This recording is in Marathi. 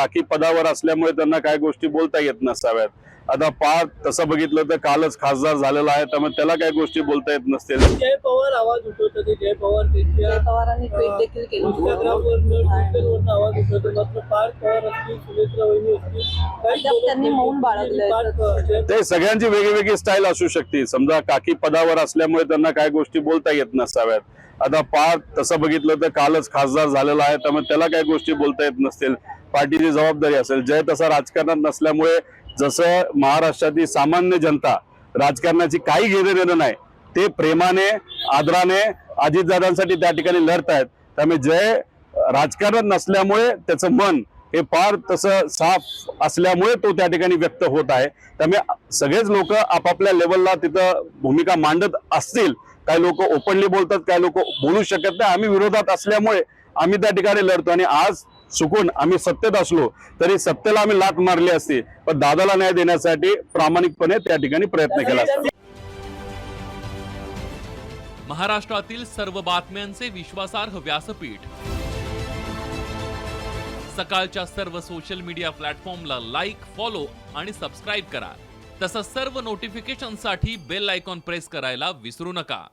काकी पदावर असल्यामुळे त्यांना काय गोष्टी बोलता येत नसाव्यात। आता पार तसं बघितलं तर कालच खासदार झालेला आहे, त्यामुळे त्याला काही गोष्टी बोलता येत नसतील। जय पवार आवाज उठवतात, जय पवार जय पवारांनी ट्विट देखील केलं इंस्टाग्रामवर ट्विटरवरून आवाज उठवतात, मात्र पार्थ पवार असतील, सुनेत्रा वहिनी असतील, त्यांनी मौन बाळगलंय। ते सगळ्यांची वेगवेगळी स्टाईल असू शकते। समजा काकी पदावर असल्यामुळे त्यांना काय गोष्टी बोलता येत नसाव्यात। आता पार तसं बघितलं तर कालच खासदार झालेला आहे, त्यामुळे त्याला काही गोष्टी बोलता येत नसतील। पार्टीची जबाबदारी असेल। जय तसा राजकारणात नसल्यामुळे जसं महाराष्ट्रातील सामान्य जनता राजकारणाची काही घेणं देणं नाही, ते प्रेमाने आदराने अजितदादांसाठी त्या ठिकाणी लढत आहेत। त्यामुळे जय राजकारणात नसल्यामुळे त्याचं मन हे फार तसं साफ असल्यामुळे तो त्या ठिकाणी व्यक्त होत आहे। त्यामुळे सगळेच लोक आपापल्या लेवलला तिथं भूमिका मांडत असतील। काही लोक ओपनली बोलतात, काही लोक बोलू शकत नाही। आम्ही विरोधात असल्यामुळे आम्ही त्या ठिकाणी लढतो आणि आज चुकून आम्ही सत्तेत असलो तरी सत्तेला आम्ही लाथ मारली असती, पण दादाला न्याय देण्यासाठी प्रामाणिकपणे त्या ठिकाणी प्रयत्न केला असता। महाराष्ट्रातील सर्व बातम्यांचे विश्वासार्ह व्यासपीठ, सकाळच्या सर्व सोशल मीडिया प्लॅटफॉर्मला लाईक, फॉलो आणि सबस्क्राईब करा। तसंच सर्व नोटिफिकेशनसाठी बेल आयकॉन प्रेस करायला विसरू नका।